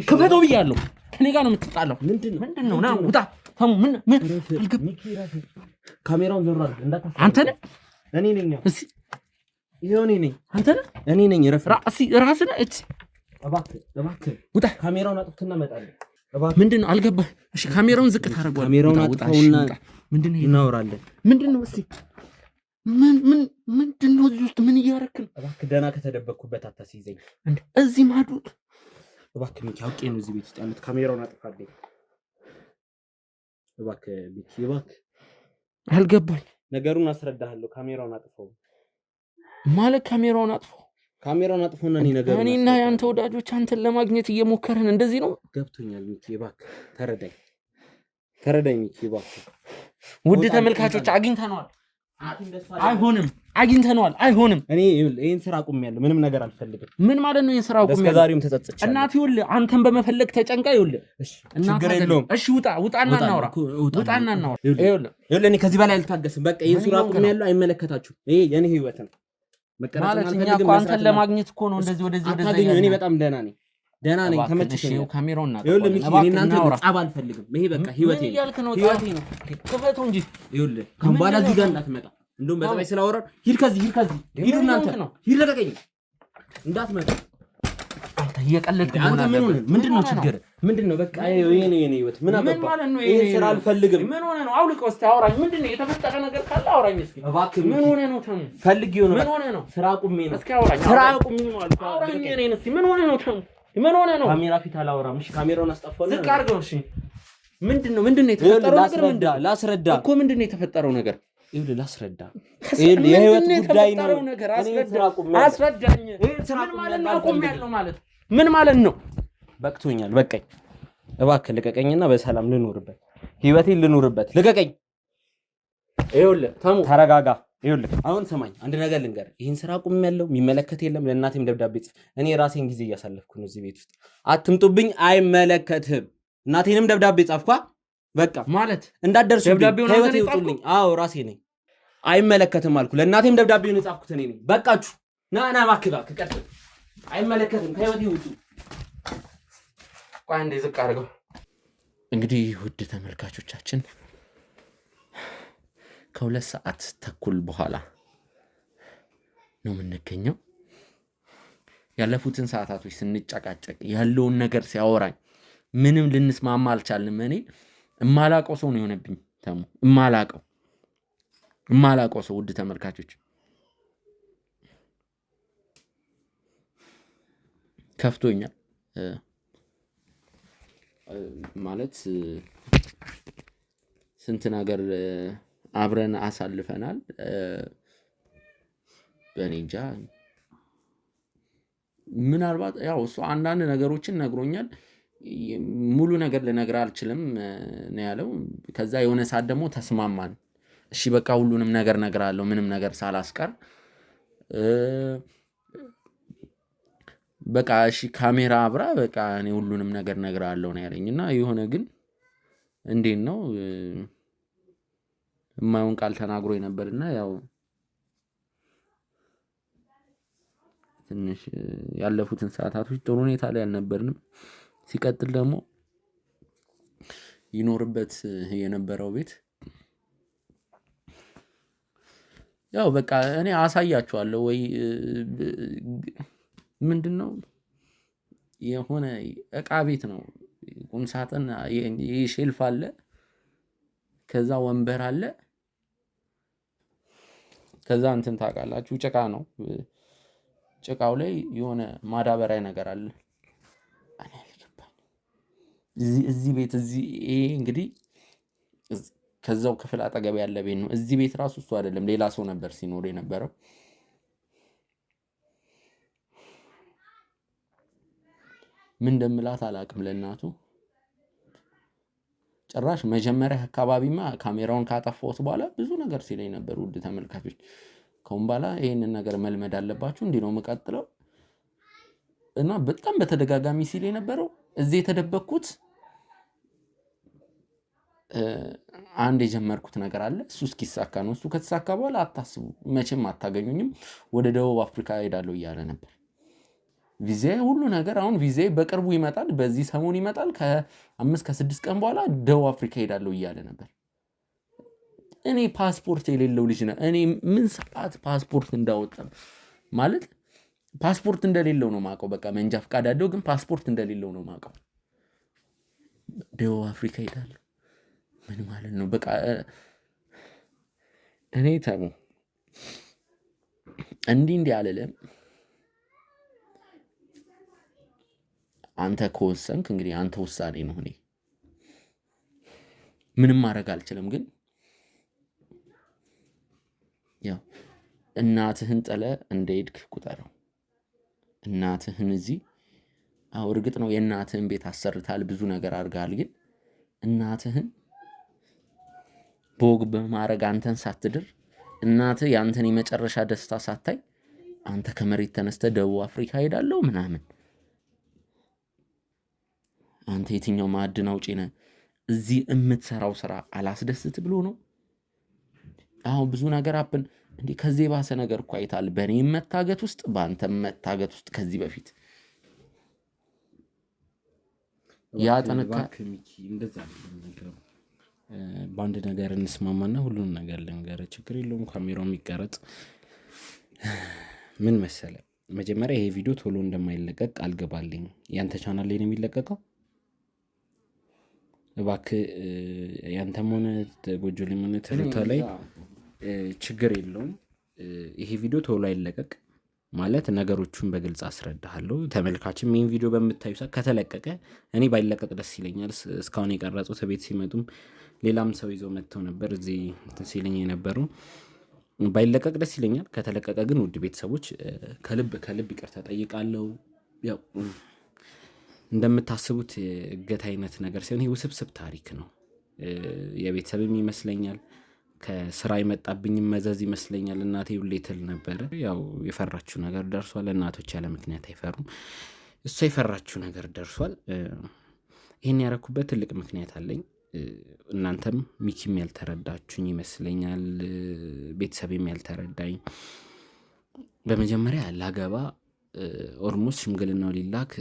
ክፈተው ብያለሁ። ከኔ ጋር ነው የምትጣላው? ምንድን ነው? ና ውጣ። ተሙ ካሜራውን ዞር አድርግ እንዳታስብ። አንተ ነህ? እኔ ነኝ። እስኪ ይሄው እኔ ነኝ። አንተ ነህ? እኔ ነኝ። ራስህ ነህ? እባክህ ውጣ። ካሜራውን አጥፍተና እመጣለሁ። ምንድን ነው? አልገባህ? እሺ ካሜራውን ዝቅ ታደርገዋለህ። ካሜራውን አጥፋውና ምንድን ነው እናወራለን። ምንድን ነው? እስኪ ምንድን ነው? እዚህ ውስጥ ምን እያደረክ ነው? እባክህ ደህና ከተደበቅኩበት አታስይዘኝ። እዚህ ማዱት። እባክህ ሚኪ፣ አውቄ ነው እዚህ ቤት ውስጥ ያሉት። ካሜራውን አጥፋልኝ እባክህ ሚኪ፣ እባክህ። አልገባኝ። ነገሩን አስረዳሃለሁ። ካሜራውን አጥፋው ማለት ካሜራውን አጥፋው። ካሜራውን አጥፎና እኔና ያንተ ወዳጆች አንተን ለማግኘት እየሞከርን እንደዚህ ነው። ገብቶኛል ሚኪ፣ እባክህ ተረዳኝ ሚኪ፣ እባክህ። ውድ ተመልካቾች አግኝተነዋል። አይሆንም። እኔ ይሄን ስራ አቁሜያለሁ። ምንም ነገር አልፈልግም። ምን ማለት ነው? ይሄን ስራ አቁሜያለሁ። እስከዛሬም ተጸጽቻለሁ። እናት ይኸውልህ፣ አንተን በመፈለግ ተጨንቃ ይኸውልህ። ችግር የለውም። እሺ ውጣና እናውራ። ይኸውልህ እኔ ከዚህ በላይ አልታገስም። በቃ ይሄን ስራ አቁሜያለሁ። አይመለከታችሁም። ይሄ የኔ ህይወት ነው። ማለት እኛ እኮ አንተን ለማግኘት እኮ ነው እንደዚህ ወደዚህ እኔ በጣም ደህና ነኝ። ተመችቶኛል። ካሜራውን እናት ይኸውልህ ሚኪ፣ እኔ እናንተ ጸብ አልፈልግም። ይሄ በቃ ህይወቴ ነው። ክፈተው እንጂ ይኸውልህ፣ ካሁን በኋላ እዚህ ጋር እንዳትመጣ። እንደውም በጸባይ ስላወራን ሂድ ከዚህ ሂዱ እናንተ ሂድ፣ ለቀቀኝ፣ እንዳትመጣ። አንተ እየቀለድክ ነው። አንተ ምንድን ነው ችግር? ምንድን ነው? በቃ ይሄ ነው የኔ ህይወት። ምን አገባ? ይሄ ስራ አልፈልግም። ምን ሆነ ነው? አውልቀው እስኪ አውራኝ። ምንድን ነው የተፈጠረ ነገር ካለ አውራኝ እስኪ እባክህ። ምን ሆነ ነው? ተሙ ፈልጌው ነው። ምን ሆነ ነው? ስራ አቁሜ ነው። እስኪ አውራኝ። ስራ አቁሜ ነው አልኩህ። አውራኝ እኔን እስኪ። ምን ሆነ ነው? ተሙ ምን ሆነ ነው? ካሜራ ፊት አላወራም። እሺ ካሜራውን አስጠፋው። ዝቅ አድርገው። እሺ ምንድን ነው የተፈጠረው ነገር? ላስረዳ እኮ ምንድን ነው የተፈጠረው ነገር? ይኸውልህ ላስረዳ። የህይወት ጉዳይ ነው። አስረዳኝ። ምን ማለት ነው? በቅቶኛል፣ በቃኝ። እባክህ ልቀቀኝና በሰላም ልኑርበት፣ ህይወቴን ልኑርበት። ልቀቀኝ። ይኸውልህ ተሙ ተረጋጋ። ይኸውልህ አሁን ሰማኝ፣ አንድ ነገር ልንገር። ይህን ስራ አቁሜያለሁ። የሚመለከት የለም። ለእናቴም ደብዳቤ ጽፍ። እኔ ራሴን ጊዜ እያሳለፍኩ ነው እዚህ ቤት ውስጥ። አትምጡብኝ። አይመለከትም። እናቴንም ደብዳቤ ጻፍኳ። በቃ ማለት እንዳትደርሱብኝ፣ ከህይወቴ ይውጡልኝ። አዎ ራሴ ነኝ። አይመለከትም አልኩ። ለእናቴም ደብዳቤውን የጻፍኩት እኔ ነኝ። በቃችሁ። ና እባክህ ቀጥል። አይመለከትም። ከህይወቴ ውጡ። ቆይ አንዴ ዝቅ አድርገው። እንግዲህ ውድ ተመልካቾቻችን ከ2 ሰዓት ተኩል በኋላ ነው የምንገኘው። ያለፉትን ሰዓታቶች ስንጨቃጨቅ ያለውን ነገር ሲያወራኝ ምንም ልንስማማ አልቻልንም። እኔ እማላቀው ሰው ነው የሆነብኝ። ተሙ እማላቀው ሰው። ውድ ተመልካቾች ከፍቶኛል ማለት ስንት ነገር አብረን አሳልፈናል። በእኔ እንጃ ምናልባት ያው እሱ አንዳንድ ነገሮችን ነግሮኛል። ሙሉ ነገር ልነግርህ አልችልም ነው ያለው። ከዛ የሆነ ሰዓት ደግሞ ተስማማን። እሺ በቃ ሁሉንም ነገር እነግርሃለሁ ምንም ነገር ሳላስቀር በቃ እሺ ካሜራ አብራ በቃ እኔ ሁሉንም ነገር እነግርሃለሁ ነው ያለኝና የሆነ ግን እንዴት ነው የማይሆን ቃል ተናግሮ ነበርና ያው ትንሽ ያለፉትን ሰዓታቶች ጥሩ ሁኔታ ላይ አልነበርንም። ሲቀጥል ደግሞ ይኖርበት የነበረው ቤት ያው በቃ እኔ አሳያችኋለሁ ወይ ምንድነው የሆነ እቃ ቤት ነው። ቁም ሳጥን ሼልፍ አለ፣ ከዛ ወንበር አለ፣ ከዛ እንትን ታውቃላችሁ ጭቃ ነው። ጭቃው ላይ የሆነ ማዳበሪያ ነገር አለ። እዚህ ቤት ይሄ እንግዲህ ከዛው ክፍል አጠገብ ያለ ቤት ነው። እዚህ ቤት ራሱ እሱ አይደለም ሌላ ሰው ነበር ሲኖር የነበረው። ምን እንደምላት አላውቅም ለእናቱ። ጭራሽ መጀመሪያ አካባቢማ ካሜራውን ካጠፋሁት በኋላ ብዙ ነገር ሲለኝ ነበር። ውድ ተመልካቾች ከሁን በኋላ ይሄንን ነገር መልመድ አለባችሁ፣ እንዲህ ነው የምቀጥለው እና በጣም በተደጋጋሚ ሲል የነበረው እዚህ የተደበቅኩት አንድ የጀመርኩት ነገር አለ። እሱ እስኪሳካ ነው። እሱ ከተሳካ በኋላ አታስቡ፣ መቼም አታገኙኝም፣ ወደ ደቡብ አፍሪካ ሄዳለሁ እያለ ነበር። ቪዛ ሁሉ ነገር አሁን ቪዛ በቅርቡ ይመጣል፣ በዚህ ሰሞን ይመጣል፣ ከ5 ከ6 ቀን በኋላ ደቡብ አፍሪካ ሄዳለሁ እያለ ነበር። እኔ ፓስፖርት የሌለው ልጅ ነው። እኔ ምን ሰዓት ፓስፖርት እንዳወጣም ማለት ፓስፖርት እንደሌለው ነው ማውቀው። በቃ መንጃ ፈቃድ አለው ግን ፓስፖርት እንደሌለው ነው ማውቀው። ደቡብ አፍሪካ ሄዳለሁ ምን ማለት ነው? በቃ እኔ ተሙ እንዲህ አልልም። አንተ ከወሰንክ እንግዲህ አንተ ውሳኔ ነው። እኔ ምንም ማድረግ አልችልም። ግን ያው እናትህን ጥለ እንደሄድክ ቁጠረው። እናትህን እዚህ እርግጥ ነው የእናትህን ቤት አሰርታል፣ ብዙ ነገር አድርጋል። ግን እናትህን በወግ በማድረግ አንተን ሳትድር እናትህ ያንተን የመጨረሻ ደስታ ሳታይ አንተ ከመሬት ተነስተ ደቡብ አፍሪካ ሄዳለሁ ምናምን። አንተ የትኛው ማዕድን አውጪ ነህ? እዚህ የምትሰራው ስራ አላስደስት ብሎ ነው? አሁን ብዙ ነገር አብን እንዴ ከዚህ ባሰ ነገር እኮ አይታል። በእኔ መታገት ውስጥ በአንተ መታገት ውስጥ ከዚህ በፊት ያ ጥንካሬ እንደዛ ነው። በአንድ ነገር እንስማማና ሁሉን ነገር ልንገር፣ ችግር የለውም። ካሜራው የሚቀረጽ ምን መሰለ፣ መጀመሪያ ይሄ ቪዲዮ ቶሎ እንደማይለቀቅ አልገባልኝ። ያንተ ቻናል ላይ ነው የሚለቀቀው። እባክህ ያንተም ሆነ ጎጆ ላይ ሆነ ትርታ ላይ ችግር የለውም። ይሄ ቪዲዮ ቶሎ አይለቀቅ ማለት ነገሮቹን በግልጽ አስረዳሃለሁ። ተመልካችም ይህን ቪዲዮ በምታዩ ሰዓት ከተለቀቀ እኔ ባይለቀቅ ደስ ይለኛል። እስካሁን የቀረጹት ቤት ሲመጡም ሌላም ሰው ይዘው መጥተው ነበር እዚህ ሲለኝ የነበረው። ባይለቀቅ ደስ ይለኛል። ከተለቀቀ ግን ውድ ቤተሰቦች ከልብ ይቅርታ ጠይቃለሁ። ያው እንደምታስቡት እገት አይነት ነገር ሲሆን ይሄ ውስብስብ ታሪክ ነው። የቤተሰብም ይመስለኛል ከስራ የመጣብኝም መዘዝ ይመስለኛል። እናቴ ሁሌ ትል ነበረ፣ ያው የፈራችው ነገር ደርሷል። እናቶች ያለ ምክንያት አይፈሩም። እሷ የፈራችው ነገር ደርሷል። ይህን ያረኩበት ትልቅ ምክንያት አለኝ። እናንተም ሚኪም ያልተረዳችሁኝ ይመስለኛል፣ ቤተሰብም ያልተረዳኝ። በመጀመሪያ ላገባ ኦልሞስት ሽምግልናው ሊላክ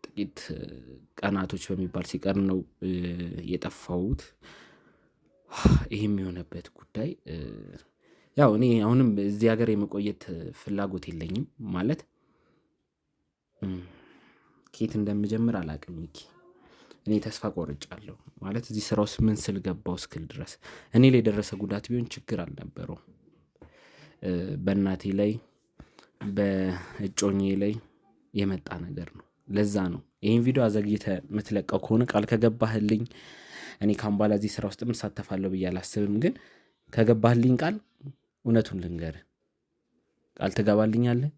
ጥቂት ቀናቶች በሚባል ሲቀር ነው የጠፋሁት። ይህም የሆነበት ጉዳይ ያው እኔ አሁንም እዚህ ሀገር የመቆየት ፍላጎት የለኝም። ማለት ከየት እንደምጀምር አላቅም ሚኪ። እኔ ተስፋ ቆርጫለሁ። ማለት እዚህ ስራ ውስጥ ምን ስል ገባው እስክል ድረስ እኔ ላይ የደረሰ ጉዳት ቢሆን ችግር አልነበረውም። በእናቴ ላይ በእጮኜ ላይ የመጣ ነገር ነው። ለዛ ነው ይህን ቪዲዮ አዘግይተህ የምትለቀው ከሆነ ቃል ከገባህልኝ እኔ ካሁን በኋላ እዚህ ስራ ውስጥ እሳተፋለሁ ብዬ አላስብም። ግን ከገባህልኝ ቃል እውነቱን ልንገርህ፣ ቃል ትገባልኛለህ?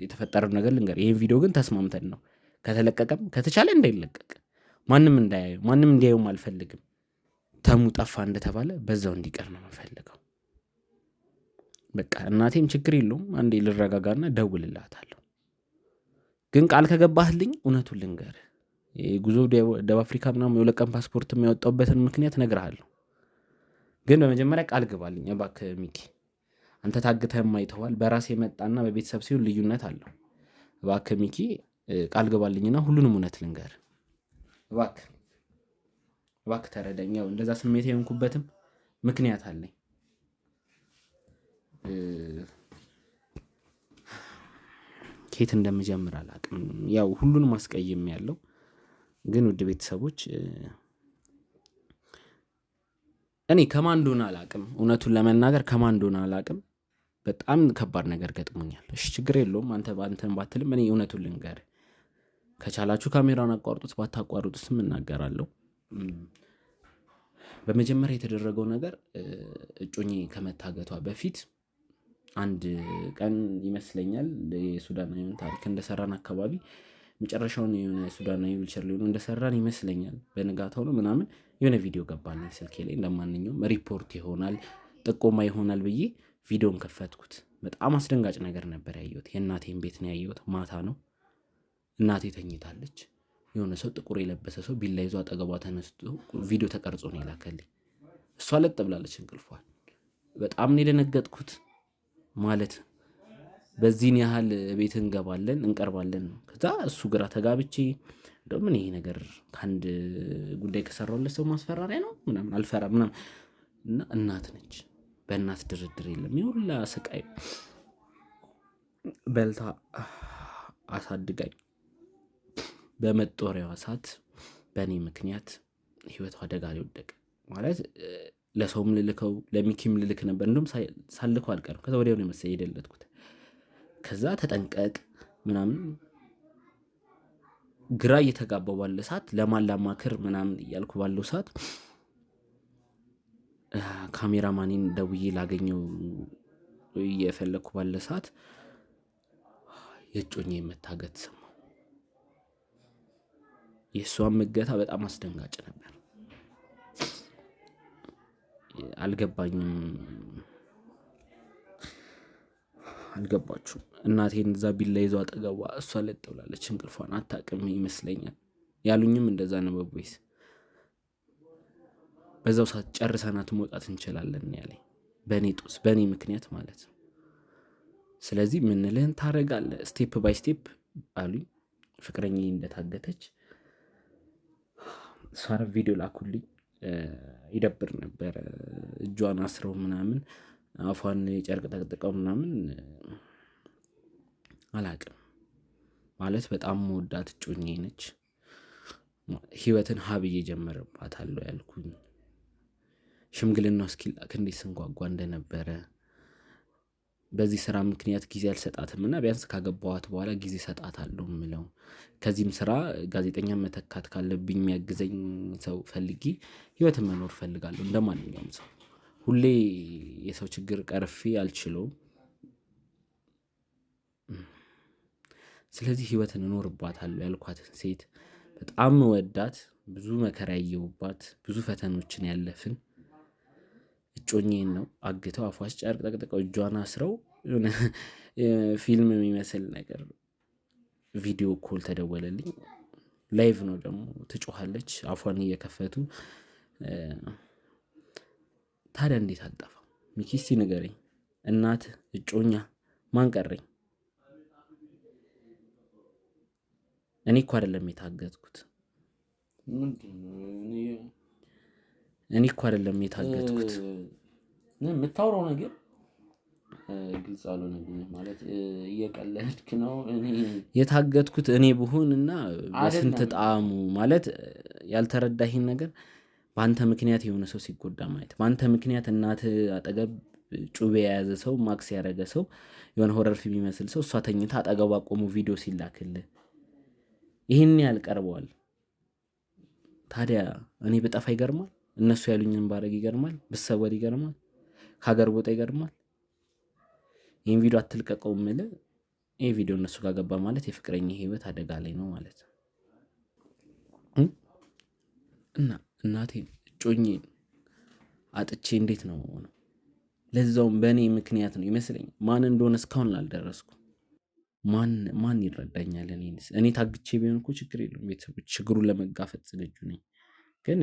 የተፈጠረው ነገር ልንገርህ። ይህን ቪዲዮ ግን ተስማምተን ነው ከተለቀቀም ከተቻለ እንዳይለቀቅ ማንም እንዳያየው ማንም እንዲያየውም አልፈልግም። ተሙ ጠፋ እንደተባለ በዛው እንዲቀር ነው የምፈልገው። በቃ እናቴም ችግር የለውም አንዴ ልረጋጋና ደውልላታለሁ። ግን ቃል ከገባህልኝ እውነቱን ልንገርህ፣ ጉዞ ደቡብ አፍሪካ ምናምን የሁለት ቀን ፓስፖርት የሚያወጣበትን ምክንያት እነግርሃለሁ። ግን በመጀመሪያ ቃል ግባልኝ እባክህ ሚኪ። አንተ ታግተህም አይተዋል። በራስ የመጣና በቤተሰብ ሲሆን ልዩነት አለው። እባክህ ሚኪ ቃል ግባልኝና ሁሉንም እውነት ልንገርህ። እባክህ ተረዳኝ። ያው እንደዛ ስሜት የሆንኩበትም ምክንያት አለኝ። ከየት እንደምጀምር አላቅም። ያው ሁሉንም አስቀይም ያለው ግን ውድ ቤተሰቦች እኔ ከማን እንደሆነ አላቅም። እውነቱን ለመናገር ከማን እንደሆነ አላቅም። በጣም ከባድ ነገር ገጥሞኛል። እሺ ችግር የለውም አንተን ባትልም እኔ እውነቱን ልንገር። ከቻላችሁ ካሜራውን አቋርጡት፣ ባታቋርጡትም እናገራለሁ። በመጀመሪያ የተደረገው ነገር እጮኜ ከመታገቷ በፊት አንድ ቀን ይመስለኛል የሱዳናዊውን ታሪክ እንደሰራን አካባቢ መጨረሻውን የሆነ ሱዳናዊ ዊልቸር ሊሆኑ እንደሰራን ይመስለኛል። በንጋታው ነው ምናምን የሆነ ቪዲዮ ገባልኝ ስልኬ ላይ። እንደማንኛውም ሪፖርት ይሆናል ጥቆማ ይሆናል ብዬ ቪዲዮን ከፈትኩት። በጣም አስደንጋጭ ነገር ነበር ያየሁት። የእናቴን ቤት ነው ያየሁት። ማታ ነው። እናቴ ተኝታለች። የሆነ ሰው ጥቁር የለበሰ ሰው ቢላ ይዞ አጠገቧ ተነስቶ ቪዲዮ ተቀርጾ ነው የላከልኝ። እሷ ለጥ ብላለች እንቅልፏን። በጣም ነው የደነገጥኩት። ማለት በዚህን ያህል ቤት እንገባለን እንቀርባለን ነው። ከዛ እሱ ግራ ተጋብቼ እንደው ምን ይሄ ነገር ከአንድ ጉዳይ ከሰራሁለት ሰው ማስፈራሪያ ነው ምናምን አልፈራም ምናምን። እና እናት ነች፣ በእናት ድርድር የለም። የሁላ ስቃይ በልታ አሳድጋኝ በመጦሪያዋ ሰዓት በእኔ ምክንያት ህይወቷ አደጋ ላይ ወደቀ። ማለት ለሰውም ልልከው ለሚኪም ልልክ ነበር። እንደውም ሳልከው አልቀርም። ከዛ ወዲያው ነው መሰለኝ የደለትኩት። ከዛ ተጠንቀቅ ምናምን ግራ እየተጋባው ባለ ሰዓት ለማን ላማክር ምናምን እያልኩ ባለው ሰዓት ካሜራማኔን ደውዬ ላገኘው እየፈለግኩ ባለ ሰዓት የእጮኜ መታገት ሰማሁ። የእሷም እገታ በጣም አስደንጋጭ ነበር። አልገባችሁም? እናቴን እዛ ቢላ ይዞ አጠገቧ እሷ ለጥ ብላለች። እንቅልፏን አታውቅም ይመስለኛል። ያሉኝም እንደዛ ነው በቦይስ። በዛው ሰዓት ጨርሰናት መውጣት እንችላለን ያለኝ በእኔ ጦስ በእኔ ምክንያት ማለት ነው። ስለዚህ ምንልህን ታረጋለህ ስቴፕ ባይ ስቴፕ አሉኝ። ፍቅረኛዬ እንደታገተች እሷን ቪዲዮ ላኩልኝ። ይደብር ነበር። እጇን አስረው ምናምን አፏን ጨርቅ ጠቅጥቀው ምናምን አላቅም። ማለት በጣም መወዳት እጮኜ ነች። ህይወትን ሀብዬ ጀመረባታለሁ ያልኩኝ ሽምግልናው እስኪላክ እንዴት ስንጓጓ እንደነበረ በዚህ ስራ ምክንያት ጊዜ አልሰጣትም እና ቢያንስ ካገባኋት በኋላ ጊዜ ሰጣታለሁ ምለው። ከዚህም ስራ ጋዜጠኛ መተካት ካለብኝ የሚያግዘኝ ሰው ፈልጊ ህይወትን መኖር ፈልጋለሁ እንደማንኛውም ሰው። ሁሌ የሰው ችግር ቀርፌ አልችለውም። ስለዚህ ህይወትን እኖርባታለሁ ያልኳትን ሴት በጣም ወዳት፣ ብዙ መከራ ያየሁባት፣ ብዙ ፈተኖችን ያለፍን እጮኜን ነው አግተው አፏስ ጨርቅ ጠቅጥቀው እጇን አስረው የሆነ ፊልም የሚመስል ነገር ቪዲዮ ኮል ተደወለልኝ። ላይቭ ነው ደግሞ ትጮኻለች። አፏን እየከፈቱ ታዲያ እንዴት አልጠፋም? ሚኪ እስቲ ንገረኝ። እናት፣ እጮኛ፣ ማን ቀረኝ? እኔ እኮ አይደለም የታገትኩት። እኔ እኮ አይደለም የታገትኩት። የምታወራው ነገር ግልጽ አልሆነልኝም። ማለት እየቀለድክ ነው? እኔ የታገትኩት እኔ ብሆን እና በስንት ጣዕሙ ማለት ያልተረዳህን ነገር በአንተ ምክንያት የሆነ ሰው ሲጎዳ ማየት፣ በአንተ ምክንያት እናት አጠገብ ጩቤ የያዘ ሰው፣ ማክስ ያደረገ ሰው፣ የሆነ ሆረር ፊልም የሚመስል ሰው እሷ ተኝታ አጠገቧ ቆሞ ቪዲዮ ሲላክልህ ይህን ያህል ቀርበዋል። ታዲያ እኔ ብጠፋ ይገርማል? እነሱ ያሉኝን ባረግ ይገርማል? ብሰወር ይገርማል? ከሀገር ቦታ ይገርማል? ይህን ቪዲዮ አትልቀቀው የምልህ ይህ ቪዲዮ እነሱ ጋር ገባ ማለት የፍቅረኛ ህይወት አደጋ ላይ ነው ማለት ነው። እና እናቴን እጮኜን አጥቼ እንዴት ነው ሆነው? ለዛውም በእኔ ምክንያት ነው ይመስለኛል። ማን እንደሆነ እስካሁን አልደረስኩ። ማን ይረዳኛል? እኔ ታግቼ ቢሆን እኮ ችግር የለውም። ቤተሰቦች ችግሩን ለመጋፈጥ ዝግጁ ነኝ። ግን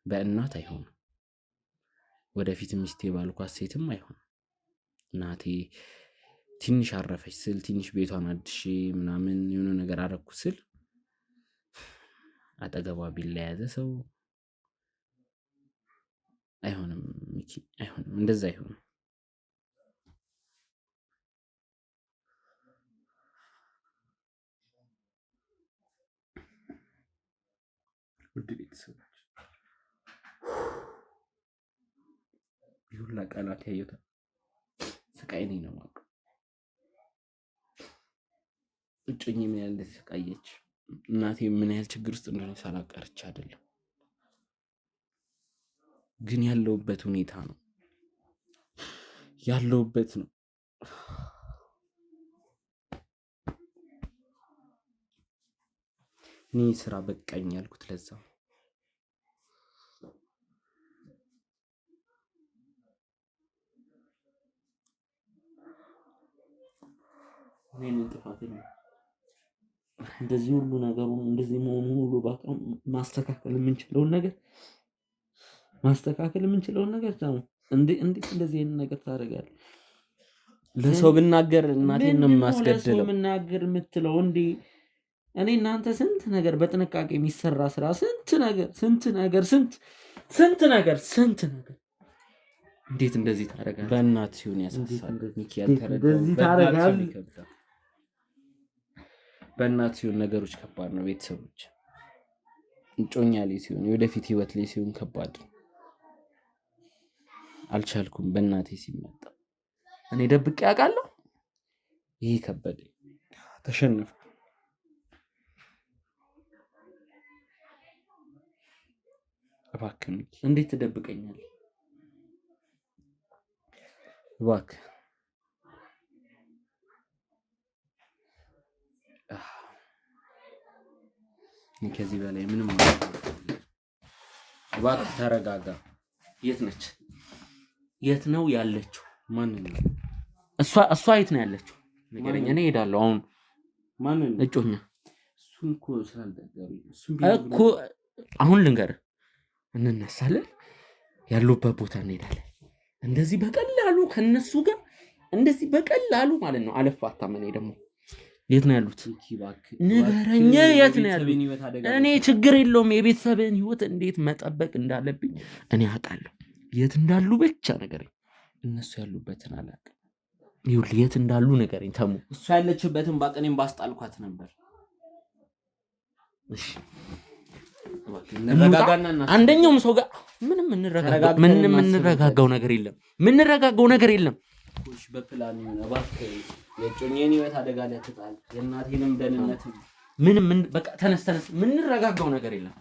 በእናት አይሆንም። ወደፊት ሚስቴ ባልኳት ሴትም አይሆንም። እናቴ ትንሽ አረፈች ስል ትንሽ ቤቷን አድሼ ምናምን የሆነ ነገር አረኩ ስል አጠገቧ ቢላ የያዘ ሰው አይሆንም። ሚኪ አይሆንም፣ እንደዛ አይሆንም። ውድ ቤተሰቦች ይሁላ ቃላት ያዩታል። ስቃይ ነኝ ነው የማውቀው። እጮኜ ምን ያህል እንደተሰቃየች፣ እናቴ ምን ያህል ችግር ውስጥ እንደሆነ ሳላቀርች አይደለም። ግን ያለውበት ሁኔታ ነው ያለውበት ነው። እኔ ስራ በቃኝ ያልኩት ለዛ እኔን ጥፋት ነው። እንደዚህ ሁሉ ነገሩን እንደዚህ መሆኑን ሁሉ በቃ ማስተካከል የምንችለውን ነገር ነው። እንዴት እንደዚህ አይነት ነገር ታደርጋለህ? ለሰው ብናገር እናቴን ነው የማስገድለው። ለሰው ብናገር የምትለው እንዴ? እኔ እናንተ ስንት ነገር በጥንቃቄ የሚሰራ ስራ ስንት ነገር እንዴት እንደዚህ ታደርጋለህ? በእናት ሲሆን ያሳሳል። ሚካኤል እንደዚህ ታደርጋለህ? በእናት ሲሆን ነገሮች ከባድ ነው። ቤተሰቦች እጮኛ ላይ ሲሆን የወደፊት ህይወት ላይ ሲሆን ከባድ ነው። አልቻልኩም። በእናቴ ሲመጣ እኔ ደብቄ አውቃለሁ። ይሄ ከበደ። ተሸነፍኩ። እባክህ እንዴት ትደብቀኛለህ? እባክህ ከዚህ በላይ ምንም እባክህ ተረጋጋ። የት ነች? የት ነው ያለችው? ማን ነው? እሷ የት ነው ያለችው? ንገረኝ። እኔ እሄዳለሁ አሁን። ማን ነው? እጮኛ። እሱን እኮ ስላልነገሩኝ እኮ አሁን ልንገርህ። እንነሳለን፣ ያሉበት ቦታ እንሄዳለን። እንደዚህ በቀላሉ ከነሱ ጋር እንደዚህ በቀላሉ ማለት ነው አለፋታም። እኔ ደግሞ የት ነው ያሉት? ንገረኝ፣ የት ነው ያሉት? እኔ ችግር የለውም። የቤተሰብን ህይወት እንዴት መጠበቅ እንዳለብኝ እኔ አውቃለሁ። የት እንዳሉ ብቻ ንገረኝ። እነሱ ያሉበትን አላውቅም። ይኸውልህ የት እንዳሉ ንገረኝ። ተሙ እሱ ያለችበትን ባቀኔም ባስጣልኳት ነበር። እሺ አንደኛውም ሰው ጋር ምንም የምንረጋጋው ነገር የለም። እሺ በፕላን ይሁን እባክህ። የጮኛዬን ህይወት አደጋ ላይ አትጣል። የእናቴንም ደህንነት ምንም በቃ ተነስ። የምንረጋጋው ነገር የለም።